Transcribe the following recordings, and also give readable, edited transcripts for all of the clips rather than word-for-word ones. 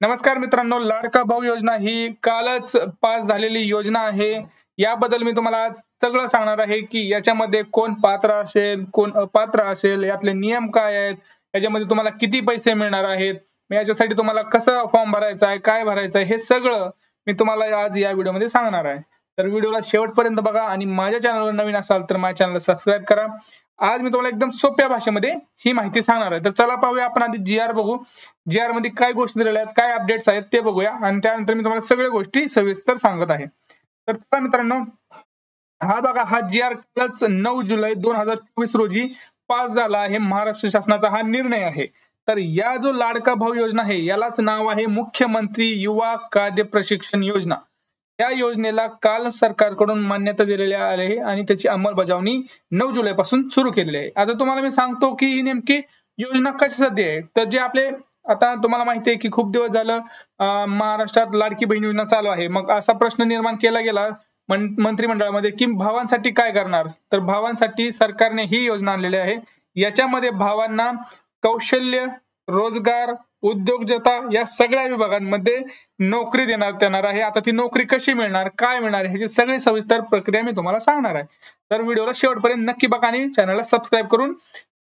नमस्कार मित्रांनो, लाडका भाऊ योजना ही कालच पास झालेली योजना आहे. याबद्दल मी तुम्हाला आज सगळं सांगणार आहे की याच्यामध्ये कोण पात्र असेल, कोण अपात्र असेल, यातले नियम काय आहेत, याच्यामध्ये तुम्हाला किती पैसे मिळणार आहेत, याच्यासाठी तुम्हाला कसं फॉर्म भरायचा आहे, काय भरायचं आहे, हे सगळं मी तुम्हाला आज या व्हिडिओमध्ये सांगणार आहे. तर व्हिडिओला शेवटपर्यंत बघा आणि माझ्या चॅनलवर नवीन असाल तर माझ्या चॅनलला सबस्क्राईब करा. आज मी तुम्हाला एकदम सोप्या भाषेमध्ये ही माहिती सांगणार आहे. तर चला पाहूया, आपण आधी जी.आर बघू. जी.आर मध्ये काय गोष्टी दिलेल्या आहेत, काय अपडेट्स आहेत ते बघूया आणि त्यानंतर मी तुम्हाला सगळ्या गोष्टी सविस्तर सांगत आहे. तर चला मित्रांनो, हा बघा, हा जी.आर कालच 9 जुलै 2024 रोजी पास झाला आहे. महाराष्ट्र शासनाचा हा निर्णय आहे. तर या जो लाडका भाऊ योजना आहे यालाच नाव आहे मुख्यमंत्री युवा कार्य प्रशिक्षण योजना. या योजनेला काल सरकारकडून मान्यता दिलेली आहे आणि त्याची अंमलबजावणी 9 जुलै पासून सुरू केलेली आहे. आता तुम्हाला मी सांगतो की ही नेमकी योजना कशासाठी आहे. तर जे आपले आता तुम्हाला माहिती आहे की खूप दिवस झालं महाराष्ट्रात लाडकी बहीण योजना चालू आहे. मग असा प्रश्न निर्माण केला गेला मंत्रिमंडळामध्ये की भावांसाठी काय करणार. तर भावांसाठी सरकारने ही योजना आणलेली आहे. याच्यामध्ये भावांना कौशल्य, रोजगार, उद्योजकता या सगळ्या विभागांमध्ये नोकरी देण्यात येणार आहे. आता ती नोकरी कशी मिळणार, काय मिळणार, ह्याची सगळी सविस्तर प्रक्रिया मी तुम्हाला सांगणार आहे. तर व्हिडिओला शेवटपर्यंत नक्की बघा आणि चॅनलला सबस्क्राईब करून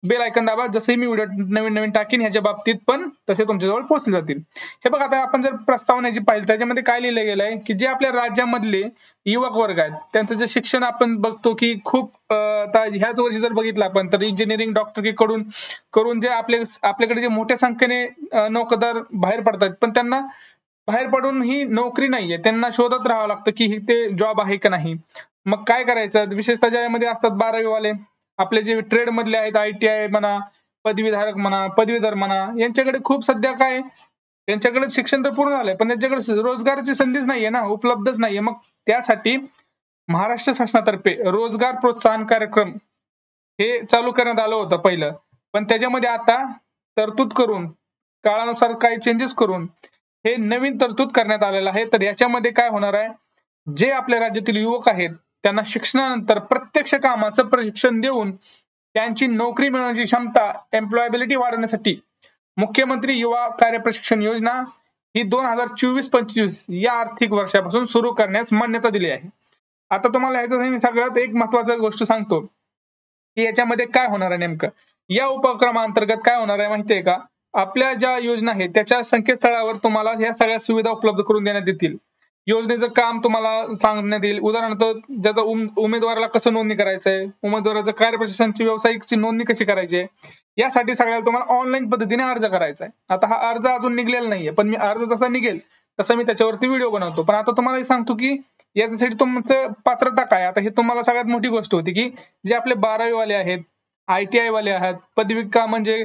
बेल आयकन दाबा. जसंही मी व्हिडिओ नवीन नवीन टाकीन ह्याच्या बाबतीत पण तसे तुमच्याजवळ पोहोचले जातील. हे बघा, आता आपण जर प्रस्तावनेची पाहिली त्याच्यामध्ये काय लिहिलं गेलं आहे की जे आपल्या राज्यामधले युवक वर्ग आहेत त्यांचं जे शिक्षण आपण बघतो की खूप आता ह्याच वर्षी जर बघितलं आपण तर इंजिनिअरिंग, डॉक्टर करून जे आपल्याकडे जे मोठ्या संख्येने नोकरदार बाहेर पडतात, पण त्यांना बाहेर पडून ही नोकरी नाहीये, त्यांना शोधत राहावं लागतं की ते जॉब आहे का नाही. मग काय करायचं, विशेषतः ज्यामध्ये असतात 12वी वाले, आपले जे ट्रेड मधले आहेत, ITI म्हणा, पदवीधारक म्हणा, पदवीधर म्हणा, यांच्याकडे खूप सध्या काय, त्यांच्याकडे शिक्षण तर पूर्ण झालंय पण त्यांच्याकडे रोजगाराची संधीच नाहीये ना, उपलब्धच नाहीये. मग त्यासाठी महाराष्ट्र शासनातर्फे रोजगार प्रोत्साहन कार्यक्रम हे चालू करण्यात आलं होतं पहिलं, पण त्याच्यामध्ये आता तरतूद करून, काळानुसार काही चेंजेस करून हे नवीन तरतूद करण्यात आलेलं आहे. तर याच्यामध्ये काय होणार आहे, जे आपल्या राज्यातील युवक आहेत त्यांना शिक्षणानंतर प्रत्यक्ष कामाचं प्रशिक्षण देऊन त्यांची नोकरी मिळवण्याची क्षमता, एम्प्लॉयबिलिटी वाढवण्यासाठी मुख्यमंत्री युवा कार्य प्रशिक्षण योजना ही 2024-25 या आर्थिक वर्षापासून सुरू करण्यास मान्यता दिली आहे. आता तुम्हाला ह्याचं सगळ्यात एक महत्वाची गोष्ट सांगतो की याच्यामध्ये काय होणार आहे नेमकं. या उपक्रमाअंतर्गत काय होणार आहे माहितीये का, आपल्या ज्या योजना आहेत त्याच्या संकेतस्थळावर तुम्हाला ह्या सगळ्या सुविधा उपलब्ध करून देण्यात येतील. योजनेचं काम तुम्हाला सांगण्यात येईल. उदाहरणार्थ ज्याचा उमेदवाराला कसं नोंदणी करायचंय, उमेदवाराचं कार्यप्रशिक्षणाची व्यावसायिकची नोंदणी कशी करायची, यासाठी सगळ्याला तुम्हाला ऑनलाईन पद्धतीने अर्ज करायचा आहे. आता हा अर्ज अजून निघलेला नाहीये, पण मी अर्ज जसा निघेल तसं मी त्याच्यावरती व्हिडिओ बनवतो. पण आता तुम्हाला सांगतो की याच्यासाठी तुमचं पात्रता काय. आता हे तुम्हाला सगळ्यात मोठी गोष्ट होती की जे आपले 12वी वाले आहेत, ITI वाले आहेत, पदविका म्हणजे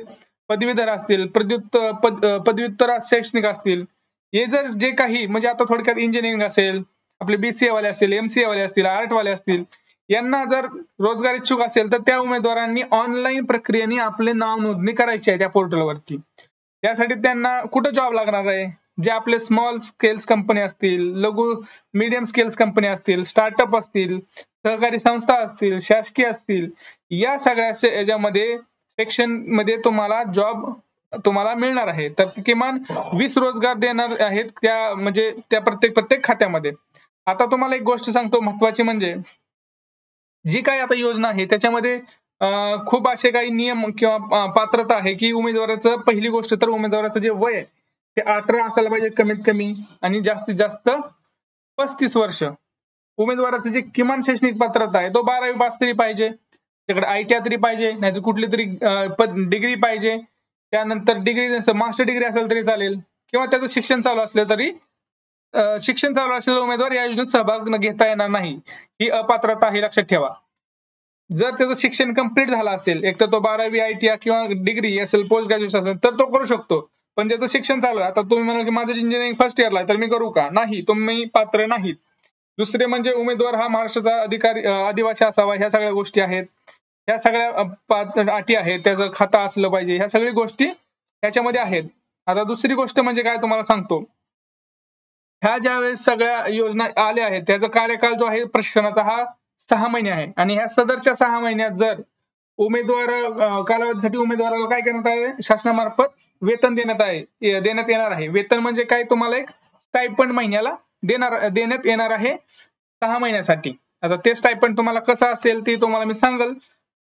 पदवीधर असतील, पदव्युत्तर शैक्षणिक असतील, हे जर जे काही म्हणजे आता थोडक्यात इंजिनिअरिंग असेल, आपले BCA वाले असतील, MCA वाले असतील, आर्ट वाले असतील, यांना जर रोजगार इच्छुक असेल तर त्या उमेदवारांनी ऑनलाईन प्रक्रियेने आपले नाव नोंदणी करायची आहे त्या पोर्टलवरती. त्यासाठी त्यांना कुठं जॉब लागणार आहे, जे आपले स्मॉल स्केल्स कंपनी असतील, लघु मीडियम स्केल्स कंपनी असतील, स्टार्टअप असतील, सहकारी संस्था असतील, शासकीय असतील, या सगळ्या याच्यामध्ये सेक्शन मध्ये तुम्हाला जॉब तुम्हाला मिळणार आहे. तर किमान 20 रोजगार देणार आहेत त्या म्हणजे त्या प्रत्येक खात्यामध्ये. आता तुम्हाला एक गोष्ट सांगतो महत्वाची, म्हणजे जी काही आता योजना आहे त्याच्यामध्ये खूप असे काही नियम किंवा पात्रता आहे की उमेदवाराचं, पहिली गोष्ट तर उमेदवाराचं जे वय आहे ते 18 असायला पाहिजे कमीत कमी आणि जास्तीत जास्त 35 वर्ष. उमेदवाराचं जे किमान शैक्षणिक पात्रता आहे तो 12वी पास तरी पाहिजे, त्याकडे ITI तरी पाहिजे, नाहीतर कुठली तरी डिग्री पाहिजे. त्यानंतर डिग्री, मास्टर डिग्री असेल तरी चालेल, किंवा त्याचं शिक्षण चालू असलं तरी शिक्षण चालू असलेला उमेदवार या योजनेत सहभाग घेता येणार नाही, ही अपात्रता ही लक्षात ठेवा. जर त्याचं शिक्षण कंप्लीट झालं असेल, एक तर तो 12वी ITI किंवा डिग्री असेल, पोस्ट ग्रॅज्युएशन असेल तर तो करू शकतो. पण ज्याचं शिक्षण चालू आहे, आता तुम्ही म्हणाल की माझं इंजिनिअरिंग फर्स्ट इयरला आहे तर मी करू का, नाही, तुम्ही पात्र नाहीत. दुसरे म्हणजे उमेदवार हा महाराष्ट्राचा आदिवासी असावा, ह्या सगळ्या गोष्टी आहेत, ह्या सगळ्या अटी आहेत. त्याचं खाता असलं पाहिजे, ह्या सगळ्या गोष्टी ह्याच्यामध्ये आहेत. आता दुसरी गोष्ट म्हणजे काय तुम्हाला सांगतो, ह्या ज्या वेळेस सगळ्या योजना आल्या आहेत त्याचा कार्यकाळ जो आहे प्रशिक्षणाचा हा 6 महिने आहे. आणि ह्या सदरच्या 6 महिन्यात जर उमेदवार कालावधीसाठी उमेदवाराला काय करण्यात आले, शासनामार्फत वेतन देण्यात येणार आहे. वेतन म्हणजे काय, तुम्हाला एक स्टायपंड महिन्याला देण्यात येणार आहे 6 महिन्यासाठी. आता ते स्टायपंड तुम्हाला कसं असेल ते तुम्हाला मी सांगल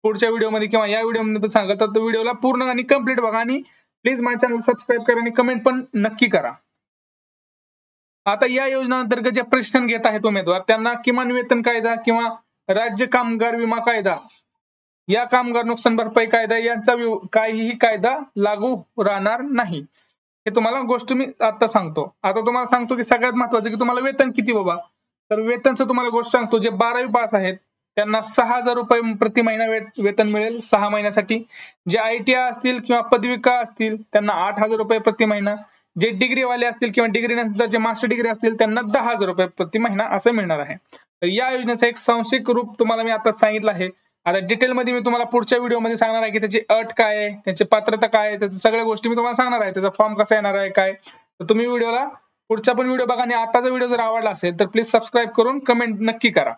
पुढच्या व्हिडिओमध्ये किंवा या व्हिडिओमध्ये सांगल. तर तो व्हिडिओला पूर्ण आणि कम्प्लीट बघा आणि प्लीज माझ्या चॅनल सबस्क्राईब करा आणि कमेंट पण नक्की करा. आता या योजना अंतर्गत जे प्रशिक्षण घेत आहेत उमेदवार त्यांना किमान वेतन कायदा किंवा राज्य कामगार विमा कायदा या कामगार नुकसान भरपाई कायदा यांचा काहीही कायदा लागू राहणार नाही. हे तुम्हाला गोष्ट मी आता सांगतो. आता तुम्हाला सांगतो की सगळ्यात महत्वाचं की तुम्हाला वेतन किती बाबा. तर वेतनचं तुम्हाला गोष्ट सांगतो, जे 12वी पास आहेत त्यांना 6,000 रुपये प्रति महिना वेतन मिळेल 6 महिन्यासाठी. जे ITI असतील किंवा पदविका असतील त्यांना 8,000 रुपये प्रति महिना. जे डिग्रीवाले असतील किंवा डिग्री नंतर जे मास्टर डिग्री असतील त्यांना 10,000 रुपये प्रति महिना असं मिळणार आहे. तर या योजनेचं एक सांशिक रूप तुम्हाला मी आता सांगितलं आहे. आता डिटेलमध्ये मी तुम्हाला पुढच्या व्हिडिओमध्ये सांगणार आहे की त्याची अट काय आहे, त्याची पात्रता काय आहे, त्याच्या सगळ्या गोष्टी मी तुम्हाला सांगणार आहे. त्याचा फॉर्म कसा येणार आहे काय. तर तुम्ही व्हिडिओला पुढचा पण व्हिडिओ बघा आणि आताचा व्हिडिओ जर आवडला असेल तर प्लीज सबस्क्राईब करून कमेंट नक्की करा.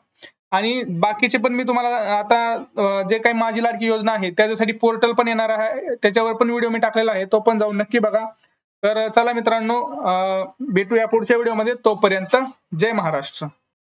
आणि बाकीचे पण मी तुम्हाला आता जे काही माझी लाडकी योजना आहे त्याच्यासाठी पोर्टल पण येणार आहे, त्याच्यावर पण व्हिडिओ मी टाकलेला आहे, तो पण जाऊन नक्की बघा. तर चला मित्रांनो, भेटूया पुढच्या व्हिडिओमध्ये. तोपर्यंत जय महाराष्ट्र.